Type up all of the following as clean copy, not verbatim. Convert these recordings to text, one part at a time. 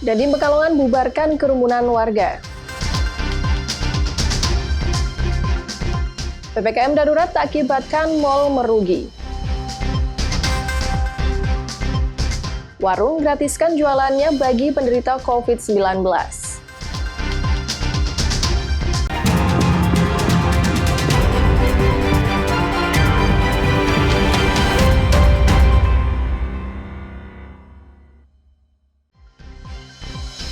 Dandim Pekalongan bubarkan kerumunan warga. PPKM darurat tak akibatkan mal merugi. Warung gratiskan jualannya bagi penderita COVID-19.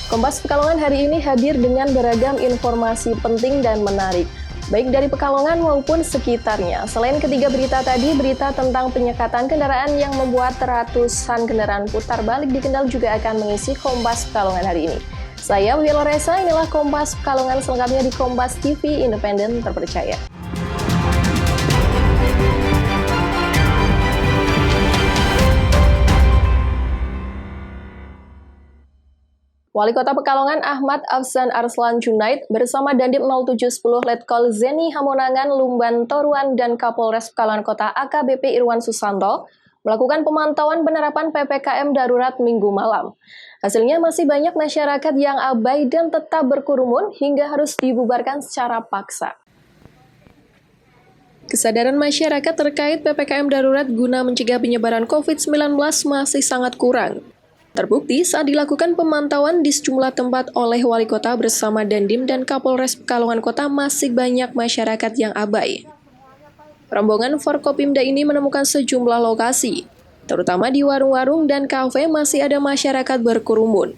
Kompas Pekalongan hari ini hadir dengan beragam informasi penting dan menarik, baik dari Pekalongan maupun sekitarnya. Selain ketiga berita tadi, berita tentang penyekatan kendaraan yang membuat ratusan kendaraan putar balik di Kendal juga akan mengisi Kompas Pekalongan hari ini. Saya Wiwi Loresa, inilah Kompas Pekalongan selengkapnya di Kompas TV Independen Terpercaya. Wali Kota Pekalongan Ahmad Afzan Arslan Junaid bersama Dandim 0710 Letkol Zeni Hamonangan Lumban Toruan dan Kapolres Pekalongan Kota AKBP Irwan Susanto melakukan pemantauan penerapan PPKM darurat Minggu malam. Hasilnya masih banyak masyarakat yang abai dan tetap berkerumun hingga harus dibubarkan secara paksa. Kesadaran masyarakat terkait PPKM darurat guna mencegah penyebaran COVID-19 masih sangat kurang. Terbukti saat dilakukan pemantauan di sejumlah tempat oleh Wali Kota bersama Dandim dan Kapolres Pekalongan Kota masih banyak masyarakat yang abai. Rombongan Forkopimda ini menemukan sejumlah lokasi, terutama di warung-warung dan kafe masih ada masyarakat berkerumun.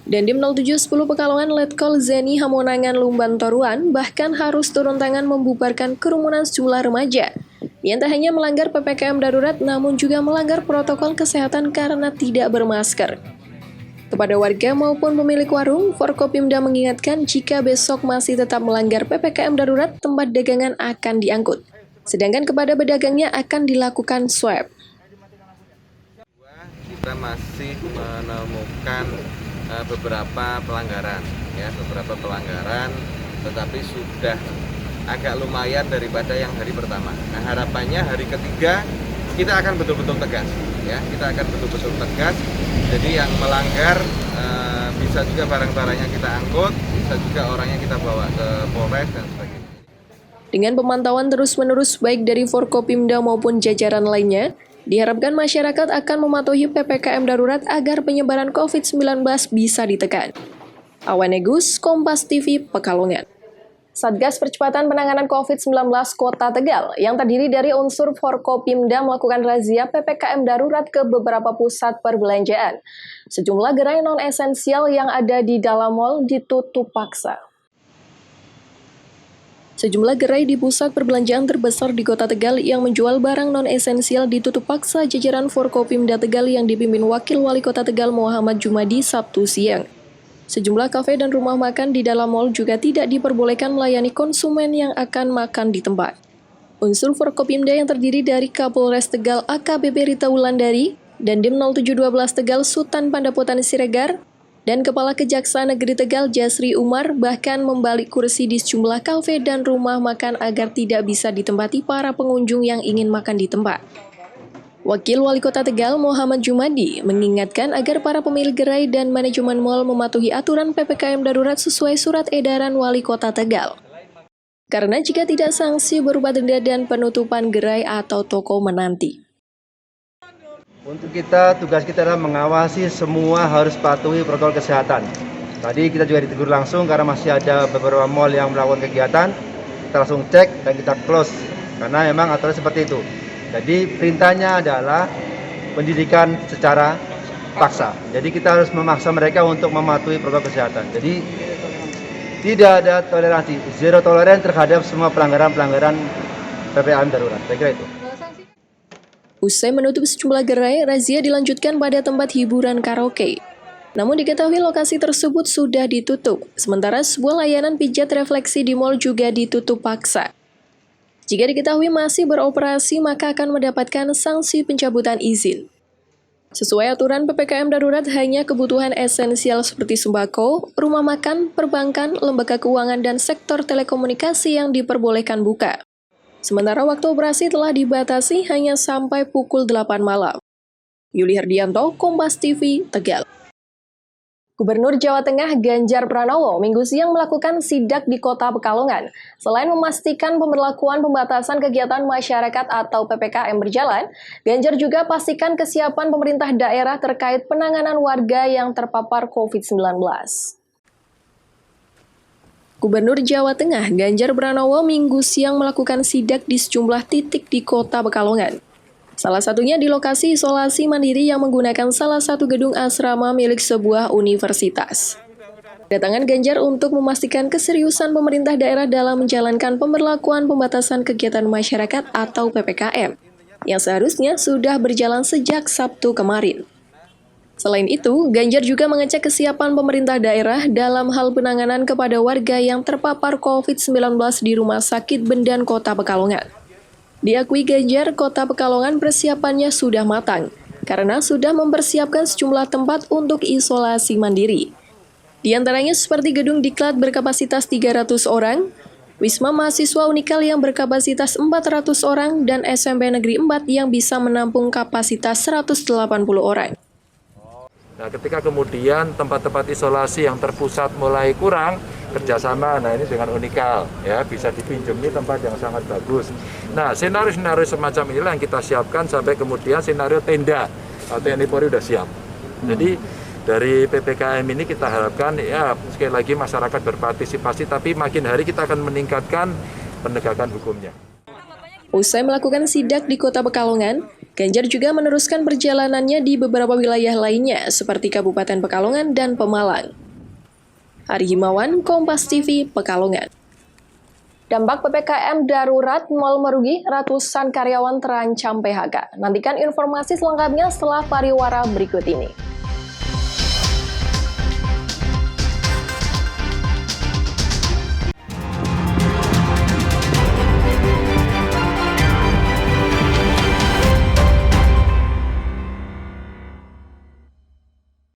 Dandim 0710 Pekalongan Letkol Zeni Hamonangan Lumban Toruan bahkan harus turun tangan membubarkan kerumunan sejumlah remaja yang tak hanya melanggar PPKM darurat namun juga melanggar protokol kesehatan karena tidak bermasker. Kepada warga maupun pemilik warung, Forkopimda mengingatkan jika besok masih tetap melanggar PPKM darurat, tempat dagangan akan diangkut. Sedangkan kepada pedagangnya akan dilakukan swab. Kita masih menemukan beberapa pelanggaran, tetapi sudah agak lumayan daripada yang hari pertama. Nah, harapannya hari ketiga kita akan betul-betul tegas, ya. Kita akan betul-betul tegas. Jadi yang melanggar bisa juga barang-barangnya kita angkut, bisa juga orangnya kita bawa ke Polres dan sebagainya. Dengan pemantauan terus-menerus baik dari Forkopimda maupun jajaran lainnya, diharapkan masyarakat akan mematuhi PPKM darurat agar penyebaran COVID-19 bisa ditekan. Awanegus, Kompas TV, Pekalongan. Satgas Percepatan Penanganan COVID-19 Kota Tegal yang terdiri dari unsur Forkopimda melakukan razia PPKM darurat ke beberapa pusat perbelanjaan. Sejumlah gerai non-esensial yang ada di dalam mal ditutup paksa. Sejumlah gerai di pusat perbelanjaan terbesar di Kota Tegal yang menjual barang non-esensial ditutup paksa jajaran Forkopimda Tegal yang dipimpin Wakil Wali Kota Tegal Muhammad Jumadi Sabtu siang. Sejumlah kafe dan rumah makan di dalam mal juga tidak diperbolehkan melayani konsumen yang akan makan di tempat. Unsur Forkopimda yang terdiri dari Kapolres Tegal AKBP Rita Wulandari, Dandim 0712 Tegal Sultan Pandapotan Siregar, dan Kepala Kejaksaan Negeri Tegal Jasri Umar bahkan membalik kursi di sejumlah kafe dan rumah makan agar tidak bisa ditempati para pengunjung yang ingin makan di tempat. Wakil Wali Kota Tegal Muhammad Jumadi mengingatkan agar para pemilik gerai dan manajemen mal mematuhi aturan PPKM darurat sesuai surat edaran Wali Kota Tegal. Karena jika tidak, sanksi berupa denda dan penutupan gerai atau toko menanti. Untuk kita, tugas kita adalah mengawasi semua harus patuhi protokol kesehatan. Tadi kita juga ditegur langsung karena masih ada beberapa mal yang melakukan kegiatan. Kita langsung cek dan kita close karena memang aturan seperti itu. Jadi perintahnya adalah pendidikan secara paksa. Jadi kita harus memaksa mereka untuk mematuhi protokol kesehatan. Jadi tidak ada toleransi, zero toleransi terhadap semua pelanggaran-pelanggaran PPKM darurat. Saya kira itu. Usai menutup sejumlah gerai, razia dilanjutkan pada tempat hiburan karaoke. Namun diketahui lokasi tersebut sudah ditutup, sementara sebuah layanan pijat refleksi di mal juga ditutup paksa. Jika diketahui masih beroperasi, maka akan mendapatkan sanksi pencabutan izin. Sesuai aturan PPKM darurat, hanya kebutuhan esensial seperti sembako, rumah makan, perbankan, lembaga keuangan, dan sektor telekomunikasi yang diperbolehkan buka. Sementara waktu operasi telah dibatasi hanya sampai pukul 8 malam. Yuli Herdianto, Kompas TV, Tegal. Gubernur Jawa Tengah Ganjar Pranowo Minggu siang melakukan sidak di Kota Pekalongan. Selain memastikan pemberlakuan pembatasan kegiatan masyarakat atau PPKM berjalan, Ganjar juga pastikan kesiapan pemerintah daerah terkait penanganan warga yang terpapar COVID-19. Gubernur Jawa Tengah Ganjar Pranowo Minggu siang melakukan sidak di sejumlah titik di Kota Pekalongan. Salah satunya di lokasi isolasi mandiri yang menggunakan salah satu gedung asrama milik sebuah universitas. Kedatangan Ganjar untuk memastikan keseriusan pemerintah daerah dalam menjalankan pemberlakuan pembatasan kegiatan masyarakat atau PPKM, yang seharusnya sudah berjalan sejak Sabtu kemarin. Selain itu, Ganjar juga mengecek kesiapan pemerintah daerah dalam hal penanganan kepada warga yang terpapar COVID-19 di Rumah Sakit Bendan Kota Pekalongan. Diakui Ganjar, Kota Pekalongan persiapannya sudah matang, karena sudah mempersiapkan sejumlah tempat untuk isolasi mandiri. Di antaranya seperti gedung diklat berkapasitas 300 orang, Wisma Mahasiswa Unikal yang berkapasitas 400 orang, dan SMP Negeri 4 yang bisa menampung kapasitas 180 orang. Nah, ketika kemudian tempat-tempat isolasi yang terpusat mulai kurang, kerjasama, nah ini dengan Unikal, ya bisa dipinjami tempat yang sangat bagus. Nah, senario-senario semacam inilah yang kita siapkan sampai kemudian senario tenda, TNI Polri sudah siap. Jadi dari PPKM ini kita harapkan ya sekali lagi masyarakat berpartisipasi, tapi makin hari kita akan meningkatkan penegakan hukumnya. Usai melakukan sidak di Kota Pekalongan, Ganjar juga meneruskan perjalanannya di beberapa wilayah lainnya seperti Kabupaten Pekalongan dan Pemalang. Ari Himawan, Kompas TV, Pekalongan. Dampak PPKM darurat mal merugi, ratusan karyawan terancam PHK. Nantikan informasi selengkapnya setelah pariwara berikut ini.